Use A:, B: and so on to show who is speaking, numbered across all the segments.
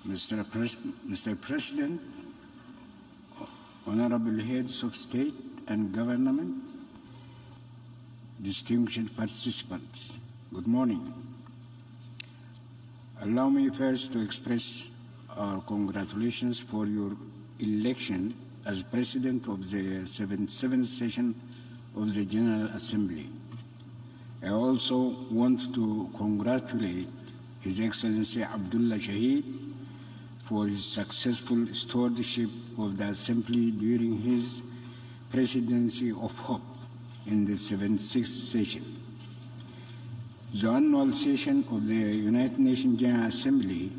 A: Mr. President, honorable heads of state and government, distinguished participants, good morning. Allow me first to express our congratulations for your election as President of the 77th session of the General Assembly. I also want to congratulate His Excellency Abdullah Shahid for his successful stewardship of the Assembly during his presidency of hope in the 76th session. The annual session of the United Nations General Assembly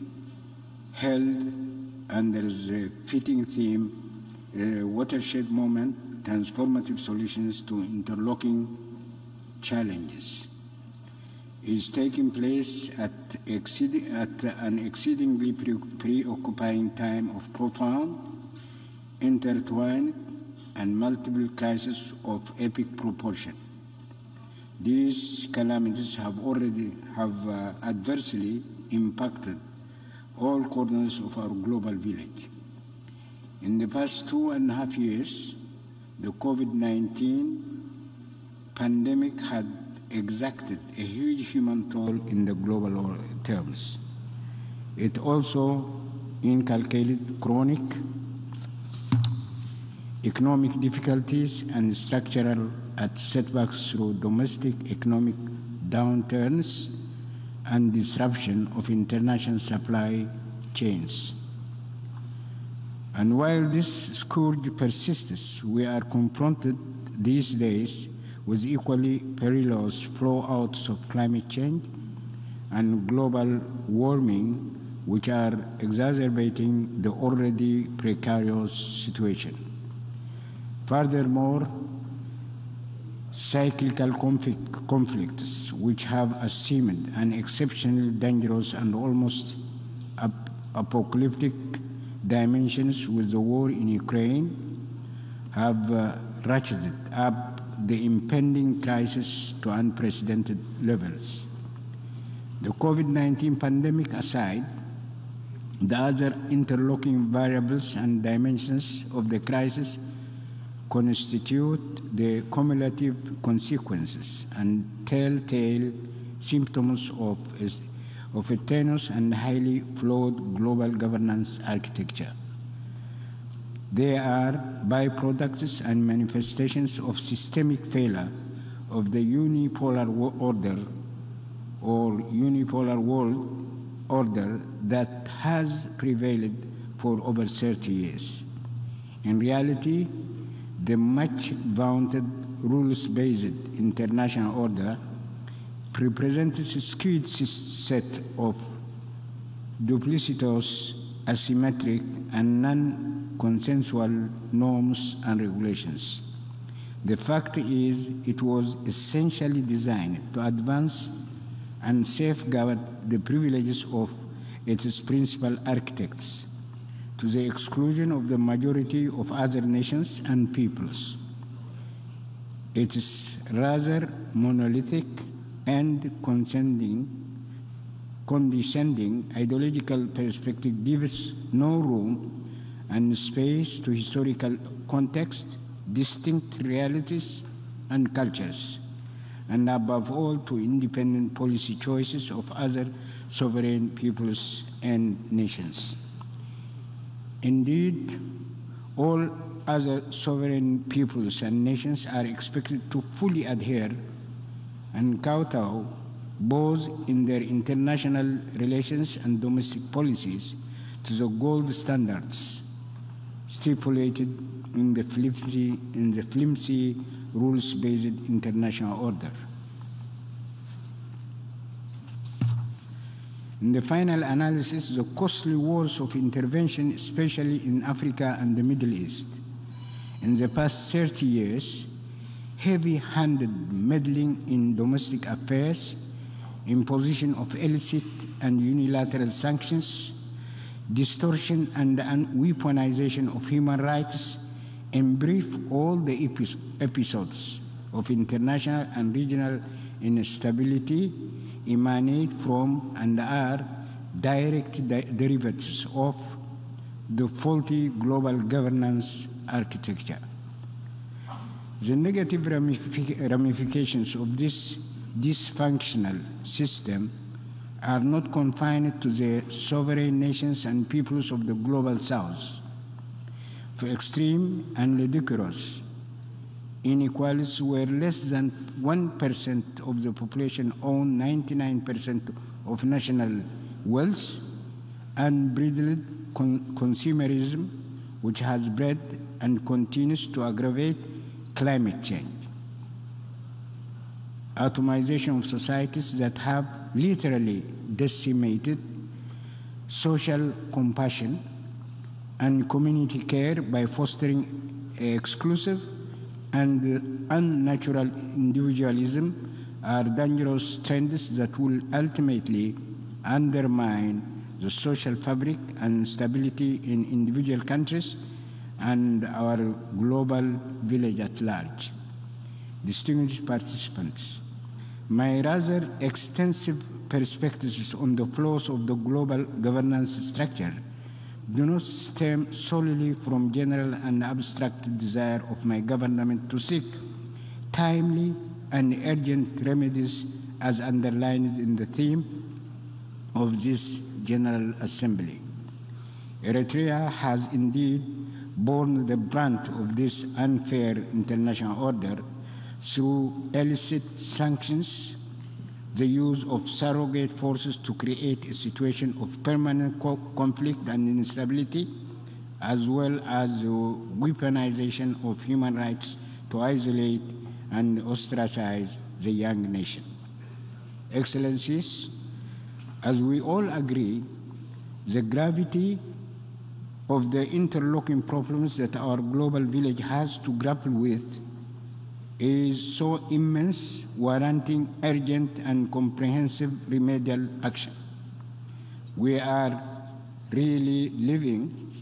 A: held under the fitting theme, Watershed Moment, Transformative Solutions to Interlocking Challenges, is taking place at an exceedingly preoccupying time of profound, intertwined, and multiple crises of epic proportion. These calamities have adversely impacted all corners of our global village. In the past 2.5 years, the COVID-19 pandemic had exacted a huge human toll in the global terms. It also inculcated chronic economic difficulties and structural setbacks through domestic economic downturns and disruption of international supply chains. And while this scourge persists, we are confronted these days with equally perilous flow-outs of climate change and global warming, which are exacerbating the already precarious situation. Furthermore, cyclical conflicts, which have assumed an exceptionally dangerous and almost apocalyptic dimensions with the war in Ukraine, have ratcheted up the impending crisis to unprecedented levels. The COVID-19 pandemic aside, the other interlocking variables and dimensions of the crisis constitute the cumulative consequences and telltale symptoms of a tenuous and highly flawed global governance architecture. They are byproducts and manifestations of systemic failure of the unipolar order or unipolar world order that has prevailed for over 30 years. In reality, the much vaunted rules-based international order represents a skewed set of duplicitous, asymmetric, and non-consensual norms and regulations. The fact is, it was essentially designed to advance and safeguard the privileges of its principal architects, to the exclusion of the majority of other nations and peoples. Its rather monolithic and condescending ideological perspective gives no room and space to historical context, distinct realities and cultures, and above all to independent policy choices of other sovereign peoples and nations. Indeed, all other sovereign peoples and nations are expected to fully adhere and kowtow both in their international relations and domestic policies to the gold standards stipulated in the flimsy rules-based international order. In the final analysis, the costly wars of intervention, especially in Africa and the Middle East, in the past 30 years, heavy-handed meddling in domestic affairs, imposition of illicit and unilateral sanctions, distortion and weaponization of human rights, in brief, all the episodes of international and regional instability emanate from and are direct derivatives of the faulty global governance architecture. The negative ramifications of this dysfunctional system are not confined to the sovereign nations and peoples of the global south. For extreme and ludicrous inequalities where less than 1% of the population own 99% of national wealth, unbridled consumerism, which has bred and continues to aggravate climate change, atomization of societies that have literally decimated social compassion and community care by fostering exclusive and unnatural individualism are dangerous trends that will ultimately undermine the social fabric and stability in individual countries and our global village at large. Distinguished participants, my rather extensive perspectives on the flaws of the global governance structure do not stem solely from general and abstract desire of my government to seek timely and urgent remedies as underlined in the theme of this General Assembly. Eritrea has indeed borne the brunt of this unfair international order through illicit sanctions, the use of surrogate forces to create a situation of permanent conflict and instability, as well as the weaponization of human rights to isolate and ostracize the young nation. Excellencies, as we all agree, the gravity of the interlocking problems that our global village has to grapple with is so immense, warranting urgent and comprehensive remedial action. We are really living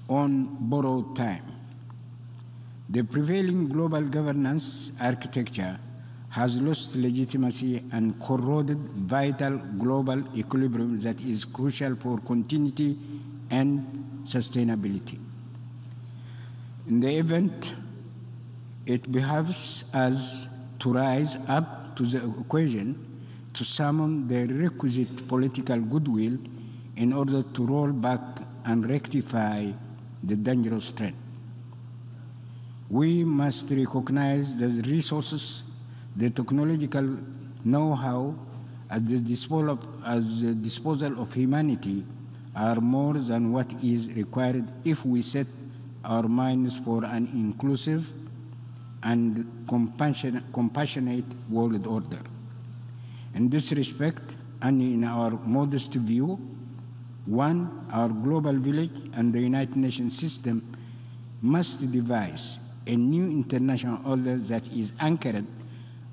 A: on borrowed time. The prevailing global governance architecture has lost legitimacy and corroded vital global equilibrium that is crucial for continuity and sustainability. In the event, it behoves us to rise up to the occasion to summon the requisite political goodwill in order to roll back and rectify the dangerous trend. We must recognize that the resources, the technological know-how at the disposal of humanity are more than what is required if we set our minds for an inclusive and compassionate world order. In this respect, and in our modest view, one, our global village and the United Nations system must devise a new international order that is anchored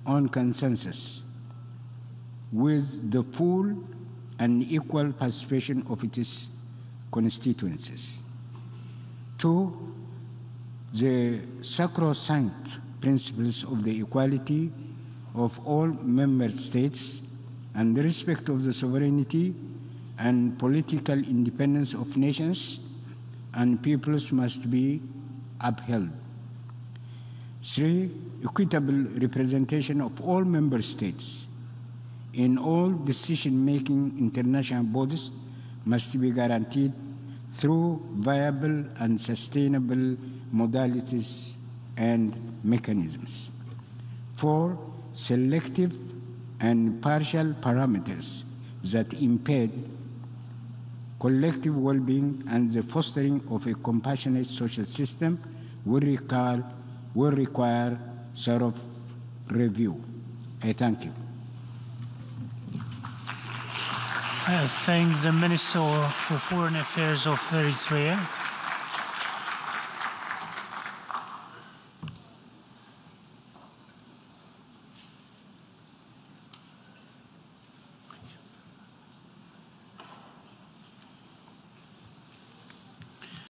A: on consensus with the full and equal participation of its constituencies. Two, the sacrosanct principles of the equality of all member states and the respect of the sovereignty and political independence of nations and peoples must be upheld. Three, equitable representation of all member states in all decision-making international bodies must be guaranteed through viable and sustainable modalities and mechanisms. Four, selective and partial parameters that impede collective well-being and the fostering of a compassionate social system will require thorough review. I thank you.
B: I thank the Minister for Foreign Affairs of Eritrea.